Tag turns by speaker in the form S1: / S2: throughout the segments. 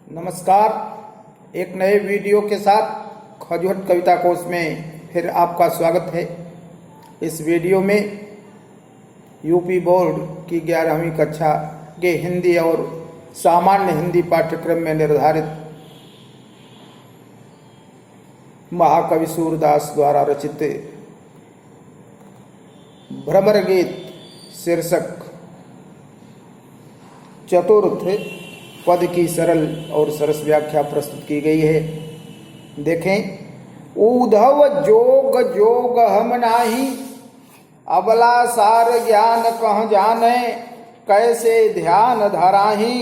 S1: नमस्कार। एक नए वीडियो के साथ खजूहट कविता कोश में फिर आपका स्वागत है। इस वीडियो में यूपी बोर्ड की 11वीं कक्षा के हिंदी और सामान्य हिंदी पाठ्यक्रम में निर्धारित महाकवि सूरदास द्वारा रचित भ्रमर गीत शीर्षक चतुर्थ पद की सरल और सरस व्याख्या प्रस्तुत की गई है। देखें। ऊधव जोग जोग हम नाही, अबला सार ज्ञान कह जाने, कैसे ध्यान धराही,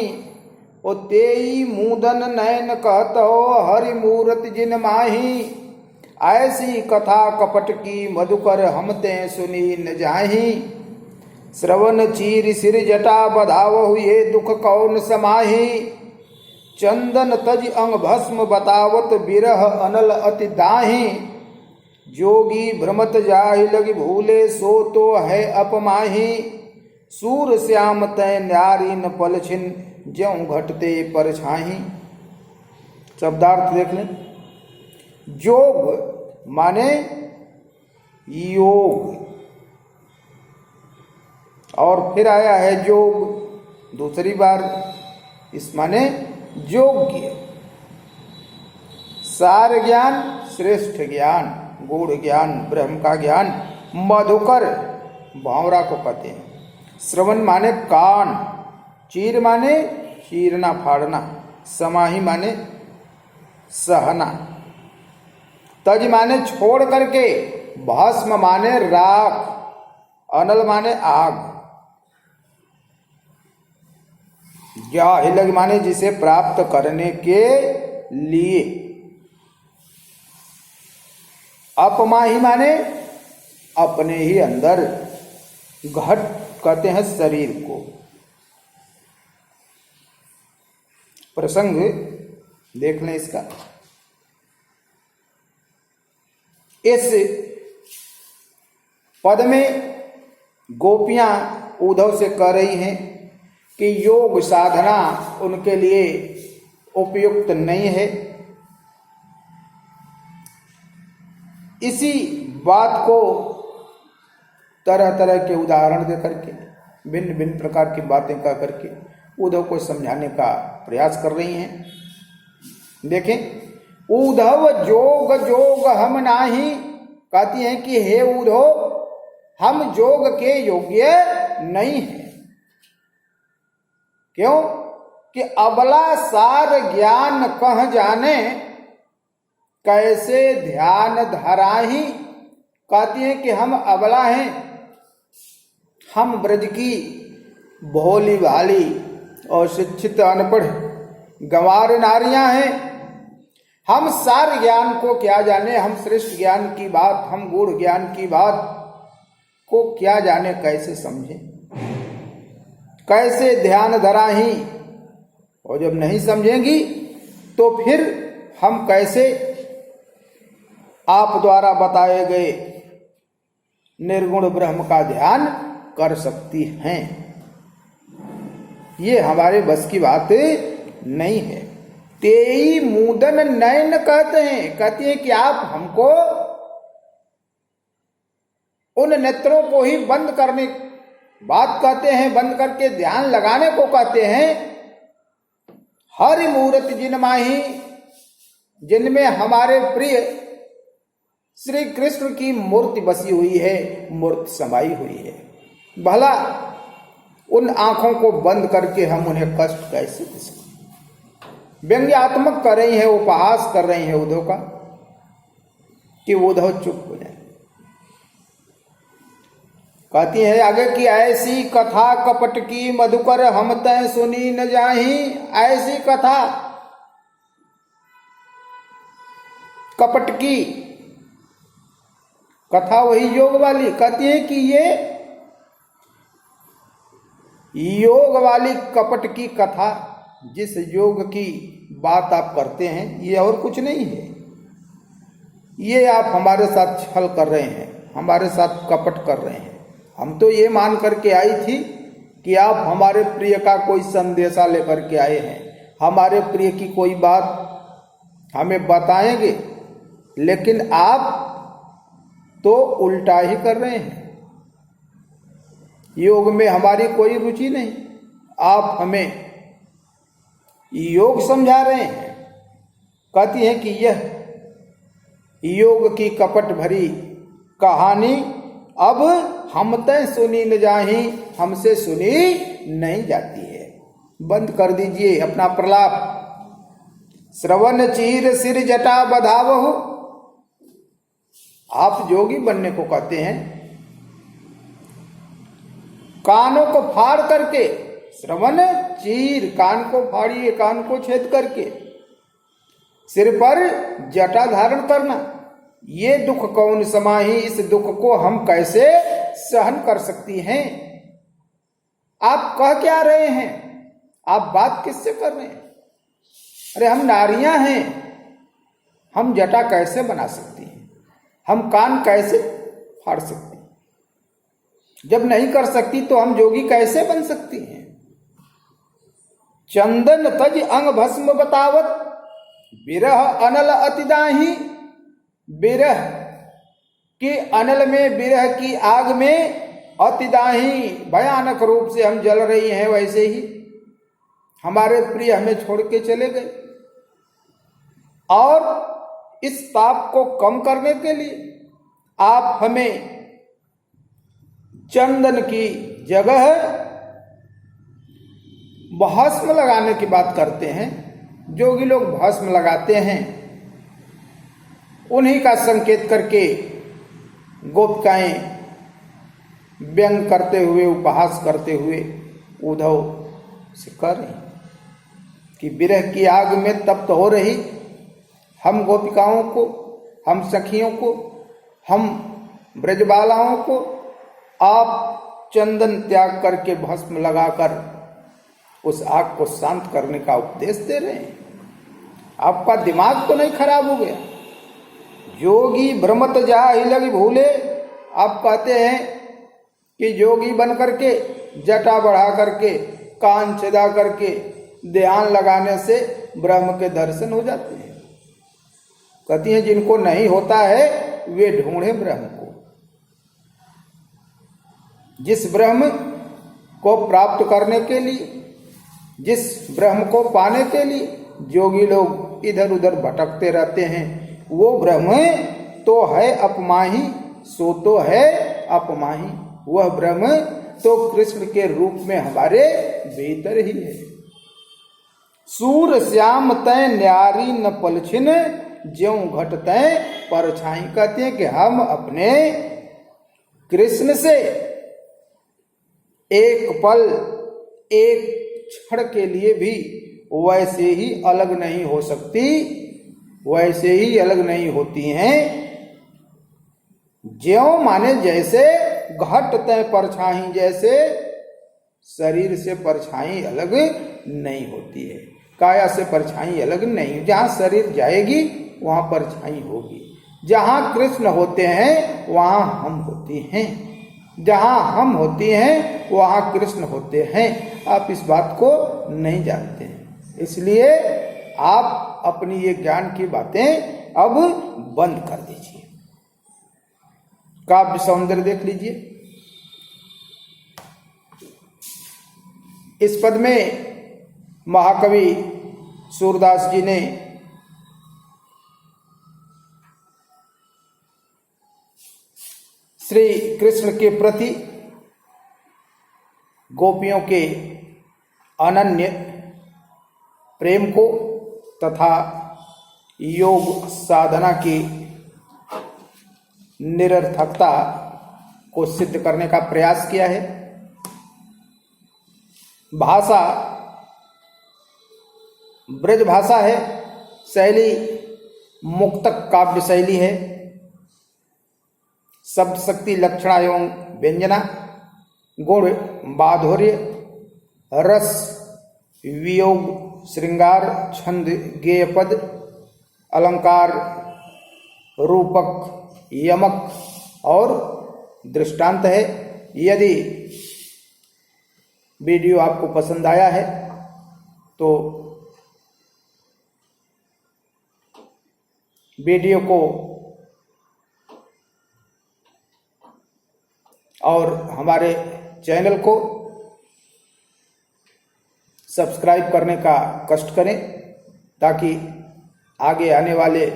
S1: ओ तेई मूदन नयन कहतो, हरि मूरत जिन माही, ऐसी कथा कपट की मधुकर हम ते सुनी न जाही, श्रवण चीर सिर जटा बधावहु ये दुख कौन समाही, चंदन तज अंग भस्म बतावत बिरह अनल अति दाही, जोगी भ्रमत जाहि लगी भूले सो तो है अपमाही, सूर श्याम तय न्यारी न पल छिन ज्यों घटते परछाही। शब्दार्थ देख लें। जोग माने योग, और फिर आया है जोग दूसरी बार, इस माने योग्य। सार ज्ञान श्रेष्ठ ज्ञान, गूढ़ ज्ञान, ब्रह्म का ज्ञान। मधुकर भौरा को कहते हैं। श्रवण माने कान, चीर माने चीरना फाड़ना, समाही माने सहना, तज माने छोड़ करके, भस्म माने राख, अनल माने आग, जाहिलग माने जिसे प्राप्त करने के लिए, अपमाही माने अपने ही अंदर, घट कहते हैं शरीर को। प्रसंग देख लें इसका। इस पद में गोपियां उद्धव से कह रही हैं कि योग साधना उनके लिए उपयुक्त नहीं है। इसी बात को तरह तरह के उदाहरण दे करके, भिन्न भिन्न प्रकार की बातें कह करके उद्धव को समझाने का प्रयास कर रही हैं। देखें। उद्धव जोग जोग हम नाही, कहती हैं कि हे उद्धव, हम जोग के योग्य नहीं हैं। क्यों? कि अबला सार ज्ञान कह जाने, कैसे ध्यान धराही। कहती हैं कि हम अबला हैं, हम ब्रज की भोली भाली और शिक्षित अनपढ़ गंवार नारियां हैं। हम सार ज्ञान को क्या जाने, हम श्रेष्ठ ज्ञान की बात, हम गूढ़ ज्ञान की बात को क्या जाने, कैसे समझें, कैसे ध्यान धराही। और जब नहीं समझेंगी तो फिर हम कैसे आप द्वारा बताए गए निर्गुण ब्रह्म का ध्यान कर सकती हैं। ये हमारे बस की बात नहीं है। तेई मूदन नयन कहते हैं, कहती हैं कि आप हमको उन नेत्रों को ही बंद करने बात कहते हैं, बंद करके ध्यान लगाने को कहते हैं। हरि मूरत जिन माही, जिनमें हमारे प्रिय श्री कृष्ण की मूर्ति बसी हुई है, मूर्ति समाई हुई है। भला उन आंखों को बंद करके हम उन्हें कष्ट कैसे दे सकते। व्यंग्यात्मक कर रही है, उपहास कर रही है उद्धव का, कि उद्धव चुप हो जाए। कहती है आगे कि ऐसी कथा कपट की मधुकर हम तय सुनी न जाही। ऐसी कथा कपट की, कथा वही योग वाली। कहती है कि ये योग वाली कपट की कथा, जिस योग की बात आप करते हैं, ये और कुछ नहीं है। ये आप हमारे साथ छल कर रहे हैं, हमारे साथ कपट कर रहे हैं। हम तो ये मान करके आई थी कि आप हमारे प्रिय का कोई संदेशा लेकर के आए हैं, हमारे प्रिय की कोई बात हमें बताएंगे, लेकिन आप तो उल्टा ही कर रहे हैं। योग में हमारी कोई रुचि नहीं, आप हमें योग समझा रहे हैं। कहती हैं कि यह योग की कपट भरी कहानी अब हम तय सुनी न जाही, हमसे सुनी नहीं जाती है। बंद कर दीजिए अपना प्रलाप। श्रवण चीर सिर जटा बधावहु, आप योगी बनने को कहते हैं। कानों को फाड़ करके, श्रवण चीर, कान को फाड़िए, कान को छेद करके, सिर पर जटा धारण करना, ये दुख कौन समाही, इस दुख को हम कैसे सहन कर सकती हैं। आप कह क्या रहे हैं, आप बात किससे कर रहे हैं। अरे हम नारियां हैं, हम जटा कैसे बना सकती हैं, हम कान कैसे फाड़ सकती हैं। जब नहीं कर सकती तो हम जोगी कैसे बन सकती हैं। चंदन तज अंग भस्म बतावत, बिरह अनल अतिदाही, बिरह के अनल में, बिरह की आग में, अतिदाही भयानक रूप से हम जल रही हैं। वैसे ही हमारे प्रिय हमें छोड़ के चले गए, और इस ताप को कम करने के लिए आप हमें चंदन की जगह भस्म लगाने की बात करते हैं। जोगी लोग भस्म लगाते हैं, उन्हीं का संकेत करके गोपिकाएं व्यंग करते हुए, उपहास करते हुए उद्धव से कह रही कि विरह की आग में तप्त हो रही हम गोपिकाओं को, हम सखियों को, हम ब्रजबालाओं को आप चंदन त्याग करके भस्म लगाकर उस आग को शांत करने का उपदेश दे रहे हैं। आपका दिमाग तो नहीं खराब हो गया। योगी भ्रमत जाहि लग भूले, आप कहते हैं कि योगी बन करके, जटा बढ़ा करके, कान छेदा करके ध्यान लगाने से ब्रह्म के दर्शन हो जाते हैं। कहती हैं जिनको नहीं होता है वे ढूंढे ब्रह्म को। जिस ब्रह्म को प्राप्त करने के लिए, जिस ब्रह्म को पाने के लिए योगी लोग इधर उधर भटकते रहते हैं, वो ब्रह्म तो है अपमाही, सो तो है अपमाही। वह ब्रह्म तो कृष्ण के रूप में हमारे भीतर ही है। सूर श्याम तय न्यारी न पलछिन, ज्यों घट तय परछाई। कहते हैं कि हम अपने कृष्ण से एक पल, एक क्षण के लिए भी वैसे ही अलग नहीं हो सकती, वैसे ही अलग नहीं होती हैं। ज्यों माने जैसे, घट तय परछाई, जैसे शरीर से परछाई अलग नहीं होती है, काया से परछाई अलग नहीं। जहां शरीर जाएगी वहां परछाई होगी। जहां कृष्ण होते हैं वहां हम होते हैं, जहां हम होते हैं वहां कृष्ण होते हैं। आप इस बात को नहीं जानते हैं, इसलिए आप अपनी ये ज्ञान की बातें अब बंद कर दीजिए। काव्य सौंदर्य देख लीजिए। इस पद में महाकवि सूरदास जी ने श्री कृष्ण के प्रति गोपियों के अनन्य प्रेम को तथा योग साधना की निरर्थकता को सिद्ध करने का प्रयास किया है। भाषा ब्रज भाषा है, शैली मुक्तक काव्य शैली है। शब्द शक्ति लक्षणा एवं व्यंजना, गुण माधुर्य, रस वियोग, श्रृंगार, छंद, गेय पद, अलंकार, रूपक, यमक और दृष्टांत है। यदि वीडियो आपको पसंद आया है तो वीडियो को और हमारे चैनल को सब्सक्राइब करने का कष्ट करें, ताकि आगे आने वाले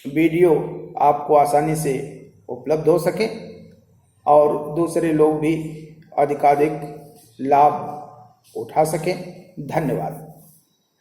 S1: वीडियो आपको आसानी से उपलब्ध हो सके और दूसरे लोग भी अधिकाधिक लाभ उठा सकें। धन्यवाद।